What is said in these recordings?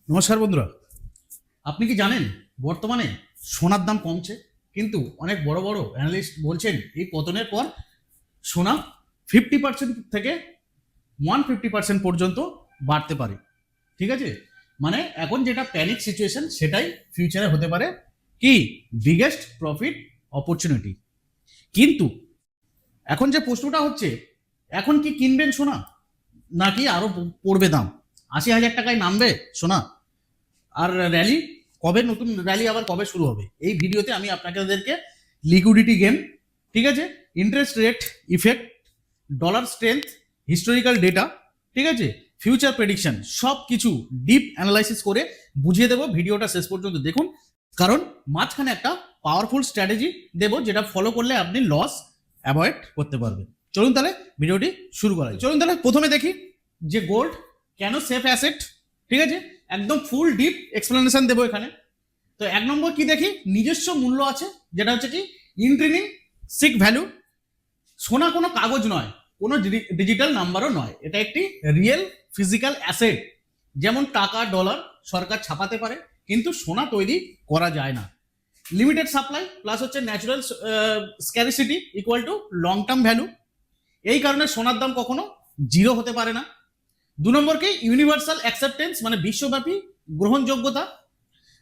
নমস্কার বন্ধুরা, আপনি কি জানেন বর্তমানে সোনার দাম কমছে, কিন্তু অনেক বড় বড় অ্যানালিস্ট বলছেন এই পতনের পর সোনা 50% থেকে 150% পর্যন্ত বাড়তে পারে। ঠিক আছে, মানে এখন যেটা প্যানিক সিচুয়েশন সেটাই ফিউচারে হতে পারে কি বিগেস্ট প্রফিট অপরচুনিটি। কিন্তু এখন যে প্রশ্নটা হচ্ছে, এখন কি কিনবেন সোনা নাকি আরো পড়বে দাম? 80,000 টাকায় নামবে সোনা? আর র্যালি কবে, নতুন র্যালি আবার কবে শুরু হবে? এই ভিডিওতে আমি আপনাদেরকে লিকুইডিটি গেম, ঠিক আছে, interest rate effect, dollar strength, historical data, ঠিক আছে, ফিউচার প্রেডিকশন, সব কিছু ডিপ অ্যানালাইসিস করে বুঝিয়ে দেবো। ভিডিওটা শেষ পর্যন্ত দেখুন, কারণ মাঝখানে একটা পাওয়ারফুল স্ট্র্যাটেজি দেবো যেটা ফলো করলে আপনি লস অ্যাভয়েড করতে পারবেন। চলুন তাহলে ভিডিওটি শুরু করা যাক। চলুন তাহলে প্রথমে দেখি যে গোল্ড কেন সেফ অ্যাসেট। ঠিক আছে, একদম ফুল ডিপ এক্সপ্লেনেশন দেবো এখানে। তো এক নম্বর কি দেখি, নিজস্ব মূল্য আছে, যেটা হচ্ছে কি ইন্ট্রিনসিক ভ্যালু। সোনা কোনো কাগজ নয়, কোনো ডিজিটাল নাম্বারও নয়, এটা একটি রিয়েল ফিজিক্যাল অ্যাসেট। যেমন টাকা, ডলার সরকার ছাপাতে পারে, কিন্তু সোনা তৈরি করা যায় না। লিমিটেড সাপ্লাই প্লাস হচ্ছে natural scarcity equal to long term value. এই কারণে সোনার দাম কখনো জিরো হতে পারে না। দু নম্বর কি ইউনিভার্সাল অ্যাকসেপ্টেন্স, মানে বিশ্বব্যাপী গ্রহণযোগ্যতা।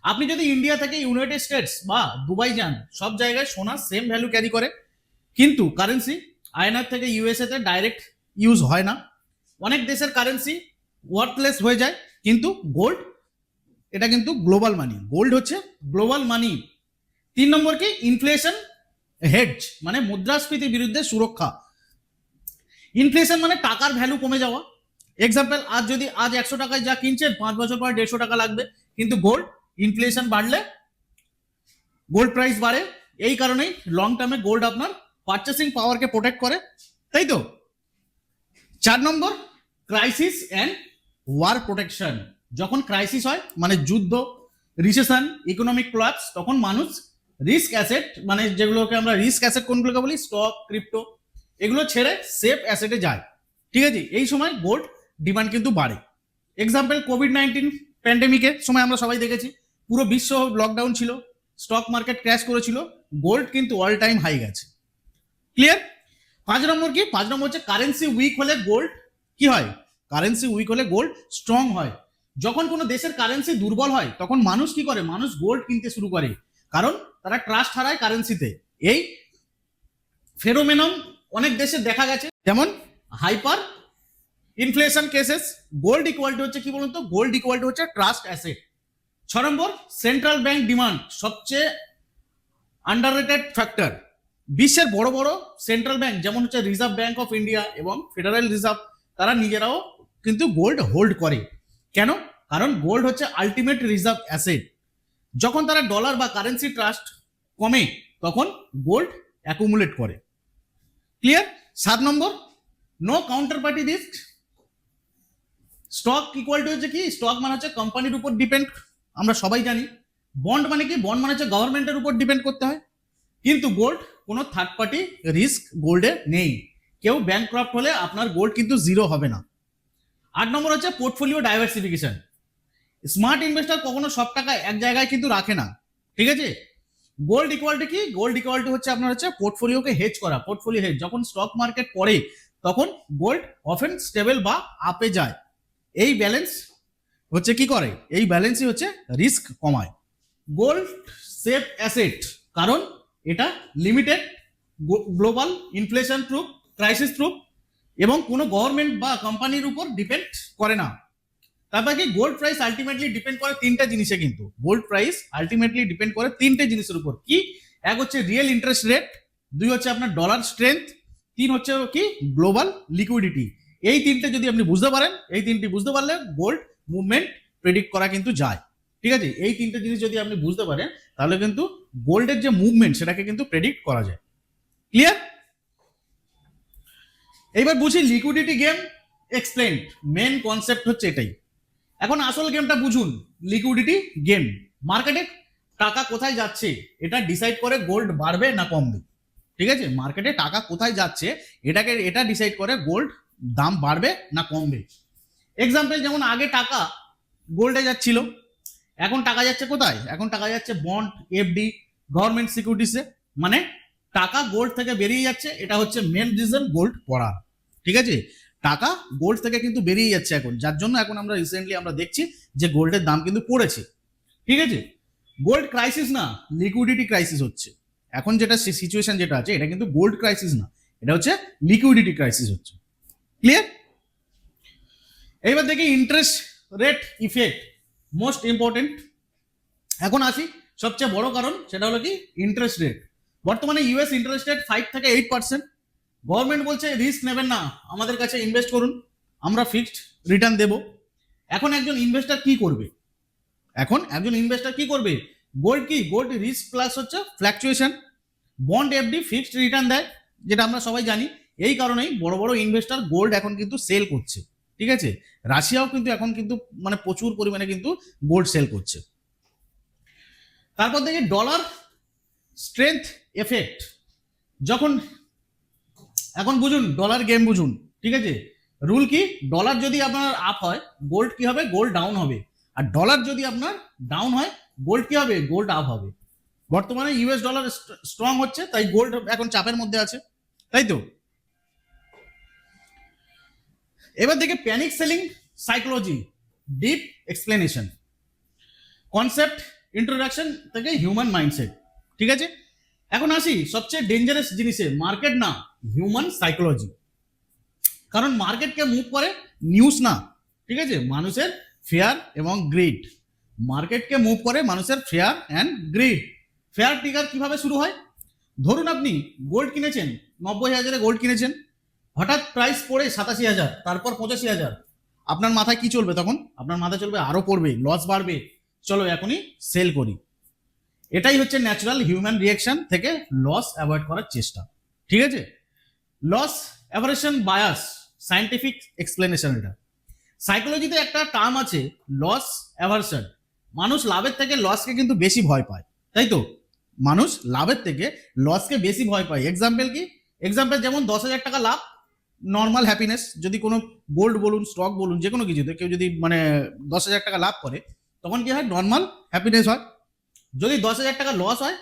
আপনি যদি ইন্ডিয়া থেকে ইউনাইটেড স্টেটস বা দুবাই যান, সব জায়গায় সোনা সেম ভ্যালু ক্যারি করে, কিন্তু কারেন্সি আয়নার থেকে ইউএসএ তে ডাইরেক্ট ইউজ হয় না। অনেক দেশের কারেন্সি ওয়ার্থলেস হয়ে যায়, কিন্তু গোল্ড এটা কিন্তু গ্লোবাল মানি, গোল্ড হচ্ছে গ্লোবাল মানি। তিন নম্বর কি ইনফ্লেশন হেডজ, মানে মুদ্রাস্ফীতির বিরুদ্ধে সুরক্ষা। ইনফ্লেশন মানে টাকার ভ্যালু কমে যাওয়া। এক্সাম্পল, আজ 100 টাকায় যা কিনছেন 5 বছর পর 150 টাকা লাগবে, কিন্তু গোল্ড ইনফ্লেশন বাড়লে গোল্ড প্রাইস বাড়ে। এই কারণেই লং টার্মে গোল্ড আপনার পারচেসিং পাওয়ারকে প্রোটেক্ট করে, তাই তো। 4 নম্বর ক্রাইসিস অ্যান্ড ওয়ার প্রোটেকশন। যখন ক্রাইসিস হয়, মানে যুদ্ধ, রিসেশন, ইকোনমিক কোলাপস, তখন মানুষ রিস্ক অ্যাসেট, মানে যেগুলোকে আমরা রিস্ক অ্যাসেট কোনগুলোকে বলি, স্টক, ক্রিপ্টো, এগুলো ছেড়ে সেফ অ্যাসেটে যায়। ঠিক আছে, এই সময় গোল্ড ডিমান্ড কিন্তু বাড়ে। এক্সাম্পল, কোভিড-19 প্যান্ডেমিকের সময় আমরা সবাই দেখেছি, পুরো বিশ্ব লকডাউন ছিল, স্টক মার্কেট ক্র্যাশ করেছিল, গোল্ড কিন্তু অল টাইম হাই গেছে। ক্লিয়ার? 5 নম্বর কি, 5 নম্বর হচ্ছে কারেন্সি উইক হলে গোল্ড কি হয়, কারেন্সি উইক হলে গোল্ড স্ট্রং হয়। যখন কোনো দেশের কারেন্সি দুর্বল হয়, তখন মানুষ কি করে, মানুষ গোল্ড কিনতে শুরু করে, কারণ তারা ট্রাস্ট হারায় কারেন্সিতে। এই ফেনোমেনন অনেক দেশে দেখা গেছে, যেমন hyper inflation cases. Gold equal to হচ্ছে কি বলুন তো, গোল্ড ইকুয়াল টু হচ্ছে ট্রাস্ট অ্যাসেট। 6 নম্বর সেন্ট্রাল ব্যাংক ডিমান্ড, সবচেয়ে আন্ডাররেটেড ফ্যাক্টর। বিশ্বের বড় বড় সেন্ট্রাল ব্যাংক, যেমন হচ্ছে রিজার্ভ ব্যাংক অফ ইন্ডিয়া এবং ফেডারেল রিজার্ভ, তারা নিজেরাও কিন্তু গোল্ড হোল্ড করে। কেন? কারণ গোল্ড হচ্ছে আলটিমেট রিজার্ভ অ্যাসেট। যখন তারা ডলার বা কারেন্সি ট্রাস্ট কমে, তখন গোল্ড অ্যাকুমুলেট করে। ক্লিয়ার? 7 নম্বর no counter party risk. Stock equal to হচ্ছে কি, স্টক মানে হচ্ছে কোম্পানির উপর ডিপেন্ড, আমরা সবাই জানি। বন্ড মানে কি, বন্ড মানে হচ্ছে গভর্নমেন্টের উপর ডিপেন্ড করতে হয়। কিন্তু গোল্ড কোনো থার্ড পার্টি রিস্ক গোল্ডে নেই। কেউ ব্যাংকক্রাফট হলে আপনার গোল্ড কিন্তু জিরো হবে না। 8 নম্বর হচ্ছে পোর্টফোলিও ডাইভার্সিফিকেশন। স্মার্ট ইনভেস্টর কখনো সব টাকা এক জায়গায় কিন্তু রাখে না। ঠিক আছে, গোল্ড ইকুয়াল টু কি, গোল্ড ইকুয়াল টু হচ্ছে আপনার হচ্ছে পোর্টফোলিওকে হেজ করা, পোর্টফোলিও হেজ। যখন স্টক মার্কেট পড়ে, তখন গোল্ড অফেন স্টেবল বা আপে যায়। এই ব্যালেন্স হচ্ছে কি করে, এই ব্যালেন্সই হচ্ছে রিস্ক কমায়। গোল্ড সেফ অ্যাসেট, কারণ এটা limited, global inflation proof, crisis proof, এবং কোনো গভর্নমেন্ট বা কোম্পানির উপর ডিপেন্ড করে না। তারপর কি, গোল্ড প্রাইস আলটিমেটলি ডিপেন্ড করে তিনটা জিনিসে, কিন্তু গোল্ড প্রাইস আলটিমেটলি ডিপেন্ড করে তিনটে জিনিসের উপর। কি? এক হচ্ছে রিয়েল ইন্টারেস্ট রেট, 2 হচ্ছে আপনার ডলার স্ট্রেংথ, 3 হচ্ছে কি গ্লোবাল লিকুইডিটি। এই তিনটে যদি আপনি বুঝতে পারেন, এই তিনটি বুঝতে পারলে গোল্ড মুভমেন্ট প্রেডিক্ট করা কিন্তু যায়। ঠিক আছে, এই তিনটে জিনিস যদি আপনি বুঝতে পারেন, তাহলে কিন্তু গোল্ডের যে মুভমেন্ট সেটাকে কিন্তু প্রেডিক্ট করা যায়। ক্লিয়ার? এইবার বুঝি liquidity game explain, main concept হচ্ছে এটাই। এখন আসল গেমটা বুঝুন। লিকুইডিটি গেম, মার্কেটে টাকা কোথায় যাচ্ছে এটা ডিসাইড করে গোল্ড বাড়বে না কমবে। ঠিক আছে, মার্কেটে টাকা কোথায় যাচ্ছে এটা ডিসাইড করে গোল্ড দাম বাড়বে না কমবে। এক্সাম্পল, যেমন আগে টাকা গোল্ডে যাচ্ছিল, এখন টাকা যাচ্ছে কোথায়? এখন টাকা যাচ্ছে বন্ড, এফডি, গভর্নমেন্ট সিকিউরিটিসে। মানে টাকা গোল্ড থেকে বেরিয়ে যাচ্ছে, এটা হচ্ছে মেন রিজন গোল্ড পড়ার। ঠিক আছে, টাকা গোল্ড থেকে কিন্তু বেরিয়ে যাচ্ছে এখন, যার জন্য এখন আমরা রিসেন্টলি আমরা দেখছি যে গোল্ডের দাম কিন্তু পড়েছে। ঠিক আছে, গোল্ড ক্রাইসিস না, লিকুইডিটি ক্রাইসিস হচ্ছে এখন, যেটা সিচুয়েশন যেটা আছে এটা কিন্তু গোল্ড ক্রাইসিস না, এটা হচ্ছে লিকুইডিটি ক্রাইসিস হচ্ছে। ক্লিয়ার? এইবার দেখি interest rate effect, most important. এখন আসি সবচেয়ে বড় কারণ, সেটা হলো কি ইন্টারেস্ট রেট। বর্তমানে ইউএস ইন্টারেস্ট রেট 5 থেকে 8%। গভর্নমেন্ট বলছে রিস্ক নেবেন না, আমাদের কাছে ইনভেস্ট করুন, আমরা ফিক্সড রিটার্ন দেব। এখন একজন ইনভেস্টর কি করবে? গোল্ড কি? গোল্ড রিস্ক প্লাস হচ্ছে fluctuation, bond FD fixed return দেয়, যেটা আমরা সবাই জানি। এই কারণেই বড় বড় ইনভেস্টর গোল্ড এখন কিন্তু সেল করছে। ঠিক আছে, রাশিয়াও কিন্তু এখন কিন্তু মানে প্রচুর পরিমাণে কিন্তু গোল্ড সেল করছে। তারপর দেখি ডলার স্ট্রেংথ এফেক্ট। যখন এখন বুঝুন, ডলার গেম বুঝুন। ঠিক আছে, রুল কি? ডলার যদি আপনার আপ হয়, গোল্ড কি হবে? গোল্ড ডাউন হবে। আর ডলার যদি আপনার ডাউন হয়, গোল্ড কি হবে? গোল্ড আপ হবে। বর্তমানে ইউএস ডলার স্ট্রং হচ্ছে, তাই গোল্ড এখন চাপের মধ্যে আছে, তাই তো। এবার দেখে panic selling psychology, deep explanation, concept introduction থেকে হিউম্যান মাইন্ডসেট। ঠিক আছে, এখন আসি সবচেয়ে ডেঞ্জারাস জিনিসে, মার্কেট না, হিউম্যান সাইকোলজি। কারণ মার্কেটকে মুভ করে নিউজ না, ঠিক আছে, মানুষের ফেয়ার এবং গ্রিড। মার্কেটকে মুভ করে মানুষের fair and greed. Fair trigger কিভাবে শুরু হয়? ধরুন আপনি গোল্ড কিনেছেন, 90,000-এ গোল্ড কিনেছেন, হঠাৎ প্রাইস পড়ে 87,000, তারপর 85,000। আপনার মাথায় কি চলবে তখন? আপনার মাথায় চলবে আরো পড়বে, লস বাড়বে, চলো এখনই সেল করি। এটাই হচ্ছে ন্যাচারাল হিউম্যান রিয়াকশন থেকে লস অ্যাভয়েড করার চেষ্টা। ঠিক আছে, লস অ্যাভারেশন বায়াস, সায়েন্টিফিক এক্সপ্লেনেশন। এটা সাইকোলজিতে একটা টার্ম আছে, লস অ্যাভারশন। মানুষ লাভের থেকে লসকে কিন্তু বেশি ভয় পায়, তাই তো। মানুষ লাভের থেকে লসকে বেশি ভয় পায়। এক্সাম্পল কি? এক্সাম্পল যেমন 10,000 টাকা লাভ, নর্মাল হ্যাপিনেস। যদি কোনো গোল্ড বলুন, স্টক বলুন, যে কোনো কিছুতে কেউ যদি মানে 10,000 টাকা লাভ করে, তখন কি হয়? নর্মাল হ্যাপিনেস হয়। যদি 10,000 টাকা লস হয়,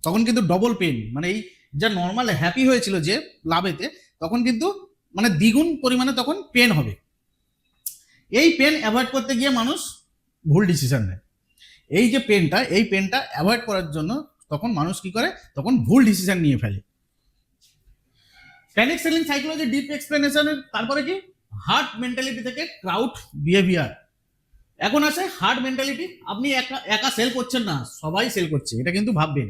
তখন কিন্তু ডবল পেন। মানে এই যা নর্মাল হ্যাপি হয়েছিল যে লাভেতে, তখন কিন্তু মানে দ্বিগুণ পরিমাণে তখন পেন হবে। এই পেন অ্যাভয়েড করতে গিয়ে মানুষ ভুল ডিসিশন নেয়। এই যে পেনটা, এই পেনটা অ্যাভয়েড করার জন্য তখন মানুষ কি করে? তখন ভুল ডিসিশন নিয়ে ফেলে। প্যানিক সেলিং সাইকোলজি ডিপ এক্সপ্লেনেশনের তারপরে কি? হার্ড মেন্টালিটি থেকে ক্রাউড বিহেভিয়ার। এখন আছে হার্ড মেন্টালিটি। আপনি একা সেল করছেন না, সবাই সেল করছে, এটা কিন্তু ভাববেন।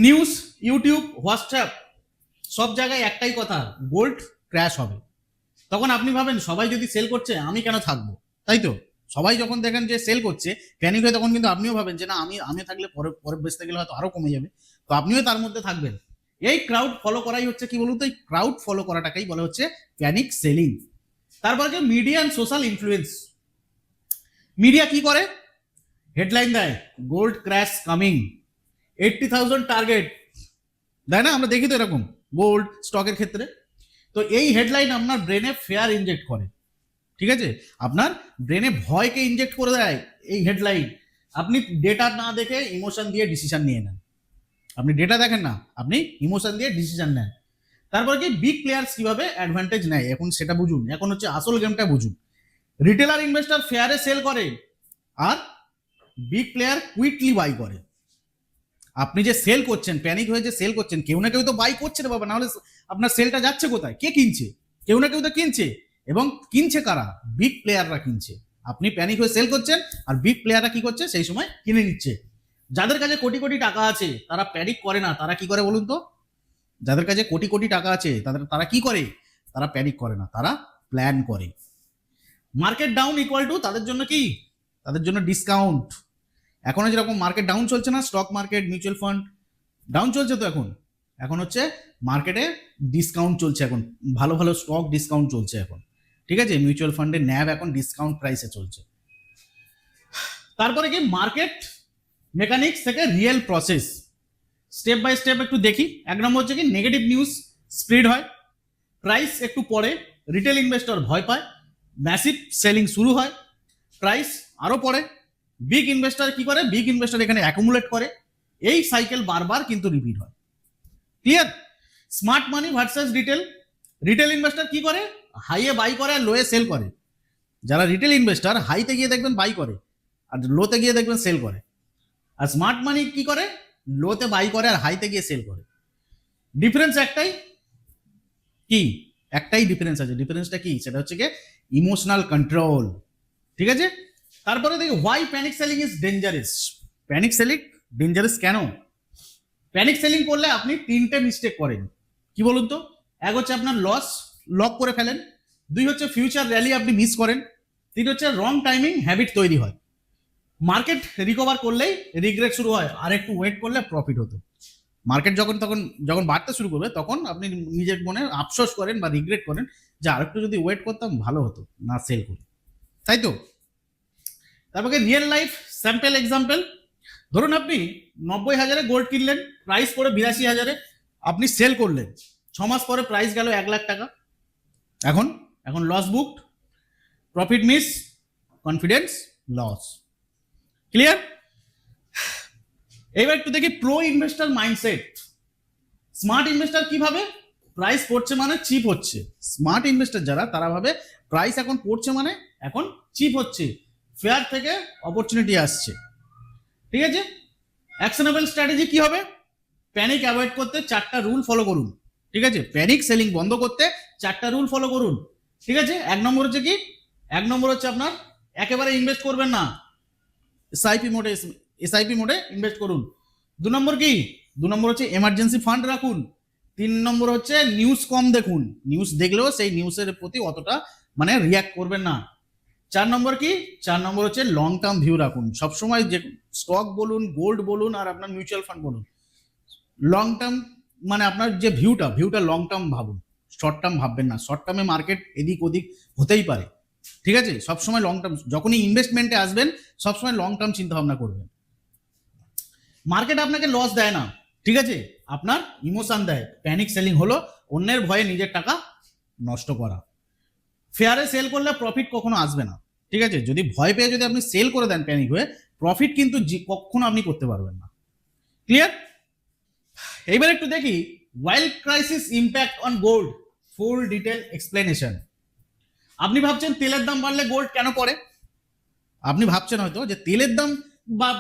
নিউজ, ইউটিউব, হোয়াটসঅ্যাপ, সব জায়গায় একটাই কথা, গোল্ড ক্র্যাশ হবে। তখন আপনি ভাবেন সবাই যদি সেল করছে, আমি কেন থাকবো? তাই তো। সবাই যখন দেখেন যে সেল করছে, প্যানিক হয়ে, তখন কিন্তু আপনিও ভাবেন যে না, আমি থাকলে পরে বেচতে গেলে হয়তো আরো কমে যাবে, তো আপনিও তার মধ্যে থাকবেন। এই ক্রাউড ফলো করাই হচ্ছে কি বলুন তো? এই ক্রাউড ফলো করাটাকেই বলা হচ্ছে প্যানিক সেলিং। তারপর কি? Media and social influence. Media কি করে? হেডলাইন দেয়, গোল্ড ক্র্যাশ কামিং, 80,000 টার্গেট, দেয় না? আমরা দেখি তো এরকম গোল্ড স্টকের ক্ষেত্রে। তো এই হেডলাইন আপনার ব্রেনে ফেয়ার ইনজেক্ট করে। ঠিক আছে, আপনার ব্রেনে ভয়কে ইনজেক্ট করে দেয় এই হেডলাইন। আপনি ডেটা না দেখে ইমোশন দিয়ে ডিসিশন নিয়ে নেন। আপনি ডেটা দেখেন না, আপনি ইমোশন দিয়ে ডিসিশন নেন। তারপর কি? বিগ প্লেয়ার্স কিভাবে অ্যাডভান্টেজ নেয়, এখন সেটা বুঝুন। এখন হচ্ছে আসল গেমটা বুঝুন। রিটেলার ইনভেস্টর ফেয়ারে সেল করে, আর বিগ প্লেয়ার কুইকলি বাই করে। আপনি যে সেল করছেন, প্যানিক হয়ে যে সেল করছেন, কেউ না কেউ তো বাই করছে রে বাবা, নাহলে আপনার সেলটা যাচ্ছে কোথায়? কে কিনছে? কেউ না কেউ তো কিনছে। এবং কিনছে কারা? বিগ প্লেয়াররা কিনছে। আপনি প্যানিক হয়ে সেল করছেন, আর বিগ প্লেয়াররা কি করছে? সেই সময় কিনে নিচ্ছে। যাদের কাছে কোটি কোটি টাকা আছে, তারা প্যানিক করে না, তারা কি করে বলুন তো? যাদের কাছে কোটি কোটি টাকা আছে, তারা কি করে? তারা প্যানিক করে না, তারা প্ল্যান করে। মার্কেট ডাউন ইকুয়াল টু তাদের জন্য কি? তাদের জন্য ডিসকাউন্ট। এখনো যেরকম মার্কেট ডাউন চলছে না, stock market, mutual fund down চলছে, তো এখন হচ্ছে মার্কেটে ডিসকাউন্ট চলছে। এখন ভালো ভালো স্টক ডিসকাউন্ট চলছে এখন। ঠিক আছে, মিউচুয়াল ফান্ডে ন্যাব এখন ডিসকাউন্ট প্রাইসে চলছে। তারপরে কি? মার্কেট মেকানিক্স থেকে real process, step by step একটু দেখি। এক নম্বর হচ্ছে কি? নেগেটিভ নিউজ স্প্রেড হয়, প্রাইস একটু পড়ে, রিটেল ইনভেস্টর ভয় পায়, ম্যাসিভ সেলিং শুরু হয়, প্রাইস আরো পড়ে। বিগ ইনভেস্টার কি করে, বিগ ইনভেস্টার এখানে অ্যাকুমুলেট করে, এই সাইকেল বারবার কিন্তু রিপিট হয়। ক্লিয়ার? স্মার্ট মানি ভার্সেস রিটেল, রিটেল ইনভেস্টার কি করে, হাইয়ে বাই করে আর লোয়ে সেল করে। যারা রিটেল ইনভেস্টার হাইতে গিয়ে দেখবেন বাই করে আর লোতে গিয়ে দেখবেন সেল করে। আর স্মার্ট মানি কি করে, লোতে বাই করে আর হাইতে গিয়ে সেল করে। ডিফারেন্স একটাই, কি একটাই ডিফারেন্স আছে, ডিফারেন্সটা কি, সেটা হচ্ছে কি ইমোশনাল কন্ট্রোল। ঠিক আছে? তারপরে দেখি why panic selling is dangerous. Panic selling dangerous কেন? প্যানিক সেলিং করলে আপনি তিনটে মিস্টেক করেন, কি বলুন তো? এক হচ্ছে আপনার লস লক করে ফেলেন, দুই হচ্ছে ফিউচার র্যালি আপনি মিস করেন, তিন হচ্ছে রং টাইমিং হ্যাবিট তৈরি হয়। মার্কেট রিকভার করলেই রিগ্রেট শুরু হয়, আর একটু ওয়েট করলে প্রফিট হতো। মার্কেট যখন বাড়তে শুরু করবে তখন আপনি নিজের মনে আফসোস করেন বা রিগ্রেট করেন যে আরেকটু যদি ওয়েট করতাম ভালো হতো, না সেল করি, তাই তো? তারপরে রিয়েল লাইফ স্যাম্পল এক্সাম্পল, ধরুন আপনি 90,000-এ গোল্ড কিনলেন, প্রাইস পড়ে 82,000-এ, আপনি সেল করলেন, 6 মাস পরে প্রাইস গেল 1,00,000 টাকা। এখন এখন loss booked, profit miss, confidence loss. Clear? এবার একটু দেখি pro investor mindset. Smart investor কি ভাবে, প্রাইস পড়ছে মানে চিপ হচ্ছে। স্মার্ট ইনভেস্টার যারা, তারা ভাবে প্রাইস এখন পড়ছে মানে এখন চিপ হচ্ছে, ফেয়ার থেকে অপরচুনিটি আসছে। ঠিক আছে? অ্যাকশনেবল স্ট্র্যাটেজি কি হবে, প্যানিক অ্যাভয়েড করতে 4টা রুল ফলো করুন। ঠিক আছে? প্যানিক সেলিং বন্ধ করতে 4টা রুল ফলো করুন। ঠিক আছে? 1 নম্বর হচ্ছে কি, 1 নম্বর হচ্ছে আপনার একেবারে ইনভেস্ট করবেন না, এসআইপি মোডে ইনভেস্ট করুন। 2 নম্বর কি, 2 নম্বর হচ্ছে এমার্জেন্সি ফান্ড রাখুন। 3 নম্বর হচ্ছে নিউজ কম দেখুন, নিউজ দেখলেও সেই নিউজের প্রতি অতটা মানে রিয়াক্ট করবেন না। 4 নম্বর কি, 4 নম্বর হচ্ছে লং টার্ম ভিউ রাখুন। সবসময় যে স্টক বলুন, গোল্ড বলুন আর আপনার মিউচুয়াল ফান্ড বলুন, লং টার্ম মানে আপনার যে ভিউটা লং টার্ম ভাবুন, শর্ট টার্ম ভাববেন না। শর্ট টার্মে মার্কেট এদিক ওদিক হতেই পারে। ঠিক আছে? সবসময় লং টার্ম, যখনই ইনভেস্টমেন্টে আসবেন সবসময় লং টার্ম চিন্তা ভাবনা করবেন। মার্কেট আপনাকে লস দেয় না, ঠিক আছে, আপনার ইমোশন দেয়। প্যানিক সেলিং হলো অন্যের ভয়ে নিজের টাকা নষ্ট করা। ফেয়ারে সেল করলে প্রফিট কখনো আসবে না। ঠিক আছে? যদি ভয় পেয়ে যদি আপনি সেল করে দেন প্যানিক হয়ে, প্রফিট কিন্তু কখনো আপনি করতে পারবেন না। ক্লিয়ার? এইবার একটু দেখি wild crisis impact on gold, full detail explanation. আপনি ভাবছেন তেলের দাম বাড়লে গোল্ড কেন পড়ে, আপনি ভাবছেন হয়তো যে তেলের দাম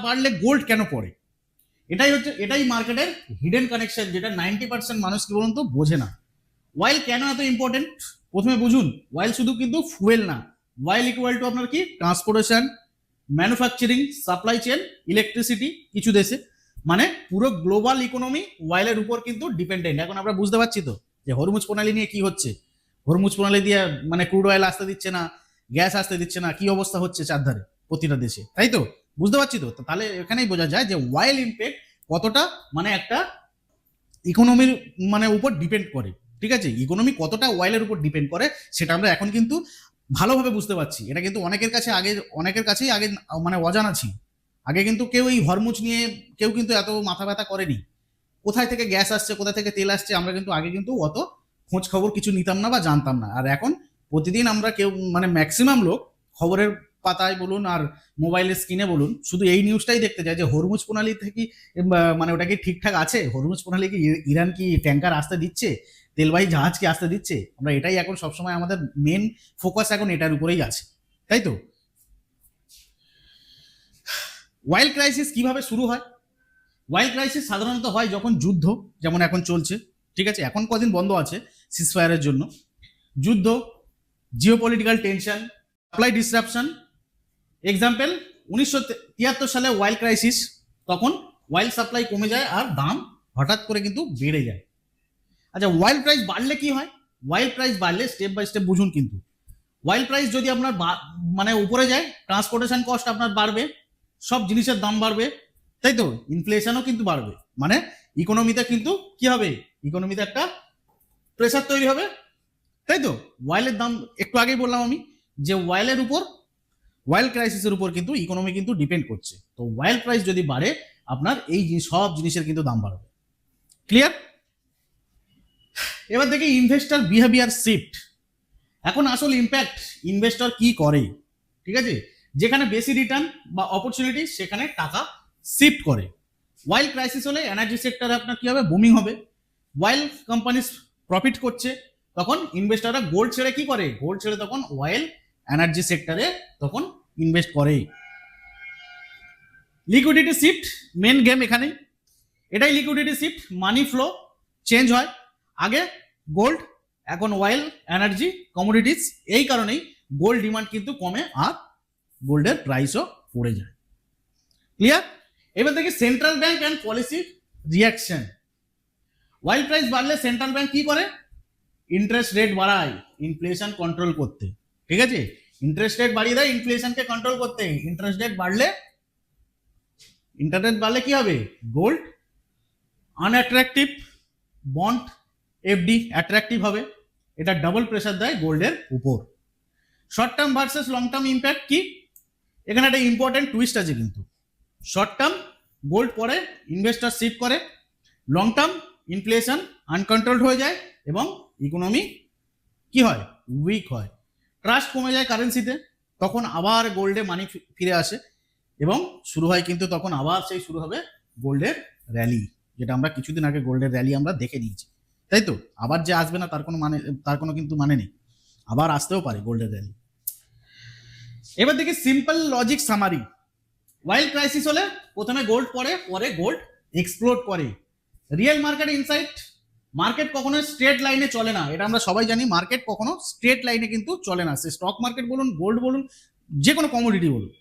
বাড়লে গোল্ড কেন পড়ে। এটাই মার্কেটের হিডেন কানেকশন, যেটা 90% মানুষ কি বলুন তো বোঝে না। ওয়াইল কেন এত ইম্পর্টেন্ট, প্রথমে বুঝুন। ওয়াইল শুধু কিন্তু ফুয়েল না, ওয়াইল ইকুয়াল টু আপনার কি transportation, manufacturing, supply chain, electricity কিছু দেশে, মানে পুরো গ্লোবাল ইকোনমি ওয়াইলের উপর কিন্তু ডিপেন্ডেন্ট। এখন আমরা বুঝতে পারছি তো যে হরমুজ প্রণালী নিয়ে কি হচ্ছে, হরমুজ প্রণালী দিয়ে মানে ক্রুড অয়েল আসতে দিচ্ছে না, গ্যাস আসতে দিচ্ছে না, কি অবস্থা হচ্ছে চারধারে প্রতিটা দেশে, তাই তো? বুঝতে পারছি তো? তাহলে এখানেই বোঝা যায় যে ওয়াইল ইম্প্যাক্ট কতটা মানে একটা ইকোনমির মানে উপর ডিপেন্ড করে। ঠিক আছে? ইকোনমি কতটা ওয়াইলের উপর ডিপেন্ড করে সেটা আমরা এখন কিন্তু ভালোভাবে বুঝতে পারছি। এটা কিন্তু অনেকের কাছেই আগে মানে অজানা ছিল। আগে কিন্তু কেউ এই হরমুজ নিয়ে কেউ কিন্তু এত মাথা ব্যথা করেনি। কোথায় থেকে গ্যাস আসছে, কোথায় থেকে তেল আসছে, আমরা কিন্তু আগে কিন্তু অত খোঁজ খবর কিছু নিতাম না বা জানতাম না। আর এখন প্রতিদিন আমরা কেউ মানে ম্যাক্সিমাম লোক খবরের পাতায় বলুন আর মোবাইলের স্ক্রিনে বলুন শুধু এই নিউজটাই দেখতে যায় যে হরমুজ প্রণালী থেকে মানে ওটা কি ঠিকঠাক আছে, হরমুজ প্রণালী কি ইরান কি ট্যাঙ্কার আসতে দিচ্ছে, তেলবাহী জাহাজ কি আসতে দিচ্ছে। আমরা এটাই এখন সবসময় আমাদের মেন ফোকাস এখন এটার উপরেই আছে, তাই তো? ওয়াইল্ড ক্রাইসিস কিভাবে শুরু হয়? ওয়াইল্ড ক্রাইসিস সাধারণত হয় যখন যুদ্ধ, যেমন এখন চলছে, ঠিক আছে, এখন কদিন বন্ধ আছে সিজফায়ারের জন্য, যুদ্ধ, geopolitical tension, supply disruption. Example 1973 সালে ওয়াইল্ড ক্রাইসিস, তখন ওয়াইল্ড সাপ্লাই কমে যায় আর দাম হঠাৎ করে কিন্তু বেড়ে যায়। আচ্ছা, ওয়াইল্ড প্রাইস বাড়লে কি হয়? ওয়াইল্ড প্রাইস বাড়লে স্টেপ বাই স্টেপ বুঝুন। কিন্তু ওয়াইল্ড প্রাইস যদি আপনার মানে উপরে যায়, ট্রান্সপোর্টেশন কস্ট আপনার বাড়বে, সব জিনিসের দাম বাড়বে, তাই তো? ইনফ্লেশনও কিন্তু বাড়বে, মানে ইকোনমিতে কিন্তু কি হবে, ইকোনমিতে একটা প্রেসার তৈরি হবে, তাই তো? ওয়াইলের দাম একটু আগেই বললাম আমি যে ওয়াইলের উপর, ওয়াইল্ড ক্রাইসিসের উপর কিন্তু ইকোনমি কিন্তু ডিপেন্ড করছে। তো ওয়াইল্ড প্রাইস যদি বাড়ে আপনার এই সব জিনিসের কিন্তু দাম বাড়বে। ক্লিয়ার? এবার দেখি ইনভেস্টর বিহেভিয়ার শিফট। এখন আসল ইম্প্যাক্ট ইনভেস্টর কি করে, ঠিক আছে, যেখানে বেশি রিটার্ন বা অপরচুনিটি সেখানে টাকা শিফট করে। ওয়াইল ক্রাইসিস হলে এনার্জি সেক্টরে আপনার কি হবে, বুমিং হবে। ওয়াইল কোম্পানি প্রফিট করছে, তখন ইনভেস্টাররা গোল্ড ছেড়ে কি করে, গোল্ড ছেড়ে তখন অয়েল এনার্জি সেক্টরে তখন ইনভেস্ট করে। লিকুইডিটি শিফট মেন গেম এখানেই, এটাই লিকুইডিটি শিফট, মানি ফ্লো চেঞ্জ হয়। আগে গোল্ড, এখন অয়েল এনার্জি কমোডিটিস, এই কারণেই গোল্ড ডিমান্ড কিন্তু কমে আর গোল্ডের প্রাইসও পড়ে যায়। ক্লিয়ার? এবার দেখি central bank and policy reaction. Oil price বাড়লে সেন্ট্রাল ব্যাংক কি করে, ইন্টারেস্ট রেট বাড়ায় ইনফ্লেশন কন্ট্রোল করতে। ঠিক আছে, ইন্টারেস্ট রেট বাড়িয়ে দেয় ইনফ্লেশনকে কন্ট্রোল করতে। ইন্টারেস্ট রেট বাড়লে কি হবে, gold unattractive, bond FD attractive হবে। এটা ডাবল প্রেসার দেয় গোল্ডের উপর। Short term versus long term impact কি, এখানে একটা ইম্পর্টেন্ট টুইস্ট আছে কিন্তু। শর্ট টার্ম গোল্ড পরে ইনভেস্টার শিফট করে, লং টার্ম ইনফ্লেশন আনকন্ট্রোলড হয়ে যায় এবং ইকোনমি কি হয়, উইক হয়। ট্রাস্ট কমে যায় কারেন্সিতে, তখন আবার গোল্ডে মানি ফিরে আসে এবং শুরু হয় কিন্তু তখন আবার শুরু হবে গোল্ডের র্যালি, যেটা আমরা কিছুদিন আগে গোল্ডের র্যালি আমরা দেখে নিয়েছি, তাই তো? আবার যে আসবে না তার কোনো কিন্তু মানে নেই, আবার আসতেও পারে গোল্ডের র্যালি। এবার দেখি সিম্পল লজিক সামারি। ওয়াইল ক্রাইসিস হলে প্রথমে গোল্ড পরে গোল্ড এক্সপ্লোড করে। রিয়েল মার্কেট ইনসাইট, মার্কেট কখনো স্ট্রেট লাইনে চলে না, এটা আমরা সবাই জানি। মার্কেট কখনো স্ট্রেট লাইনে কিন্তু চলে না, সে স্টক মার্কেট বলুন, গোল্ড বলুন, যে কোনো কমোডিটি বলুন।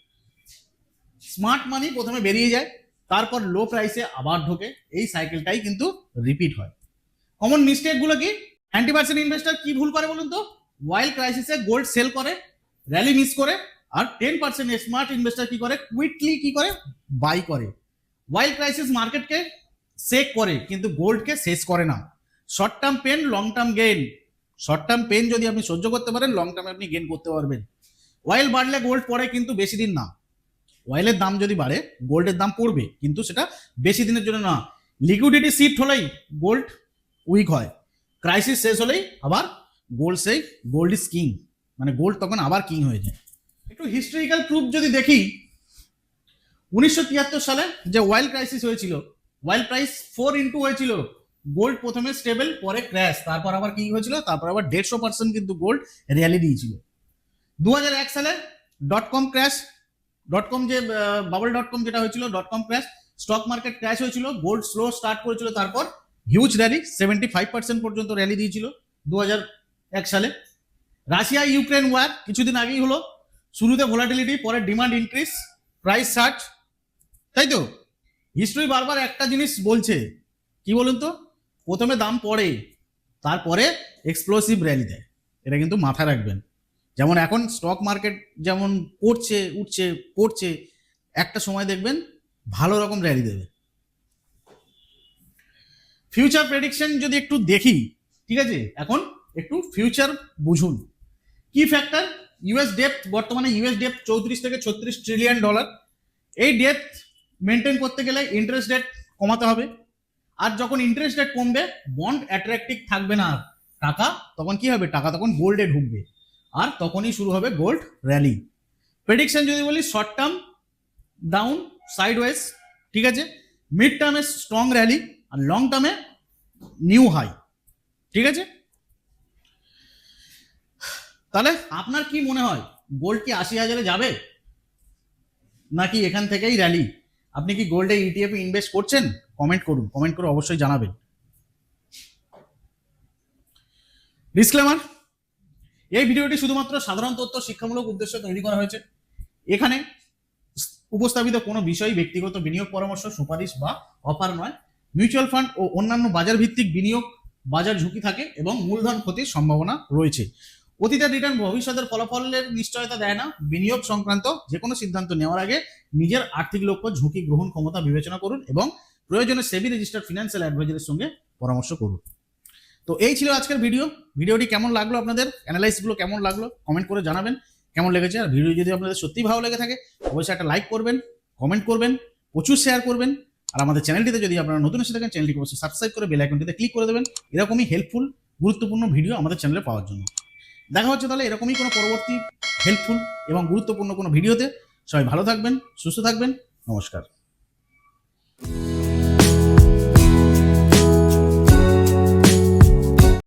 স্মার্ট মানি প্রথমে বেরিয়ে যায়, তারপর লো প্রাইসে আবার ঢোকে, এই সাইকেলটাই কিন্তু রিপিট হয়। কমন মিস্টেক গুলো কি, 90% ইনভেস্টার কি ভুল করে বলুন তো, ওয়াইল ক্রাইসিসে গোল্ড সেল করে, র্যালি মিস করে, আর 10% স্মার্ট ইনভেস্টার কি করে, কুইকলি কি করে, বাই করে। ওয়াইল ক্রাইসিস মার্কেটকে শেক করে কিন্তু গোল্ডকে শেষ করে না। Short term pain, long term gain. Short term pain যদি আপনি সহ্য করতে পারেন, লং টার্মে আপনি গেইন করতে পারবেন। অয়েল বাড়লে গোল্ড পড়ে কিন্তু বেশি দিন না। অয়েলের দাম যদি বাড়ে গোল্ডের দাম পড়বে, কিন্তু সেটা বেশি দিনের জন্য না। লিকুইডিটি শিফট হলেই গোল্ড উইক হয়, ক্রাইসিস শেষ হলেই আবার গোল্ড ইজ কিং, মানে গোল্ড তখন আবার কিং হয়ে যায়। একটু হিস্টোরিক্যাল প্রুফ যদি দেখি, 1973 সালে যে ওয়াইল ক্রাইসিস হয়েছিল, ওয়াইল প্রাইস 4 ইন্টু হয়েছিল, গোল্ড প্রথমে স্টেবল, পরে ক্র্যাশ, তারপর আবার কি হয়েছিল, তারপর আবার 150% কিন্তু গোল্ড র্যালি দিয়েছিল। 2001 সালে ডটকম ক্র্যাশ, ডটকম যে বাবল ডটকম যেটা হয়েছিল, dot com crash, stock market crash হয়েছিল, গোল্ড স্লো স্টার্ট করেছিল, তারপর হিউজ র্যালি, 75% পর্যন্ত র্যালি দিয়েছিল 2001 সালে। রাশিয়া ইউক্রেন ওয়ার কিছুদিন আগেই হলো, শুরুতে ভোলাটিলিটি, পরে ডিমান্ড ইনক্রিজ, প্রাইস সার্চ, তাই তো? হিস্ট্রি বারবার একটা জিনিস বলছে, কি বলুন তো, প্রথমে দাম পড়ে, তারপরে এক্সপ্লোসিভ র্যালি দেয়, এটা কিন্তু মাথায় রাখবেন। যেমন এখন স্টক মার্কেট যেমন পড়ছে, একটা সময় দেখবেন ভালো রকম র্যালি দেবে। ফিউচার প্রেডিকশন যদি একটু দেখি, ঠিক আছে, এখন একটু ফিউচার বুঝুন। কি ফ্যাক্টর, ইউএস ডেপ্থ, বর্তমানে ইউএস ডেপ্থ 34 থেকে 36 ট্রিলিয়ন ডলার। এই ডেপ্থ মেনটেন করতে গেলে ইন্টারেস্ট রেট কমাতে হবে, আর যখন ইন্টারেস্ট রেট কমবে বন্ড অ্যাট্রাকটিভ থাকবে না টাকা, তখন কি হবে, টাকা তখন গোল্ডে ঢুকবে, আর তখনই শুরু হবে গোল্ড র্যালি। প্রেডিকশন যদি বলি, শর্ট টার্ম ডাউন সাইডওয়েজ, ঠিক আছে, মিড টার্মে স্ট্রং র্যালি, আর লং টার্মে নিউ হাই, ঠিক আছে? তাহলে আপনার কি মনে হয়, গোল্ড কি 80,000-এ যাবে, নাকি এখান থেকেই র্যালি? আপনি কি গোল্ডে ইটিএফে ইনভেস্ট করছেন? কমেন্ট করে অবশ্যই জানাবেন। ডিসক্লেমার, এই ভিডিওটি শুধুমাত্র সাধারণ তথ্য শিক্ষামূলক উদ্দেশ্যে তৈরি করা হয়েছে। এখানে উপস্থাপিত কোনো বিষয় ব্যক্তিগত বিনিয়োগ পরামর্শ, সুপারিশ বা অফার নয়। মিউচুয়াল ফান্ড ও অন্যান্য বাজার ভিত্তিক বিনিয়োগ বাজার ঝুঁকি থাকে এবং মূলধন ক্ষতির সম্ভাবনা রয়েছে। অতীতের রিটার্ন ভবিষ্যতের ফলাফলের নিশ্চয়তা দেয় না। বিনিয়োগ সংক্রান্ত যে কোনো সিদ্ধান্ত নেওয়ার আগে নিজের আর্থিক লক্ষ্য, ঝুঁকি গ্রহণ ক্ষমতা বিবেচনা করুন এবং প্রয়োজনে সেবি রেজিস্টার্ড ফিনান্সিয়াল অ্যাডভাইজারের সঙ্গে পরামর্শ করুন। তো এই ছিল আজকের ভিডিওটি কেমন লাগলো, আপনাদের অ্যানালাইসিসগুলো কেমন লাগলো কমেন্ট করে জানাবেন কেমন লেগেছে। আর ভিডিও যদি আপনাদের সত্যিই ভালো লেগে থাকে অবশ্যই একটা লাইক করবেন, কমেন্ট করবেন, প্রচুর শেয়ার করবেন। আর আমাদের চ্যানেলটিতে যদি আপনারা নতুন এসে থাকেন, চ্যানেলটিকে অবশ্যই সাবস্ক্রাইব করে বেল আইকনটিতে ক্লিক করে দেবেন, এরকমই হেল্পফুল গুরুত্বপূর্ণ ভিডিও আমাদের চ্যানেলে পাওয়ার জন্য। দেখা হচ্ছে তাহলে এরকমই কোনো পরবর্তী হেল্পফুল এবং গুরুত্বপূর্ণ কোনো ভিডিওতে। সবাই ভালো থাকবেন, সুস্থ থাকবেন, নমস্কার।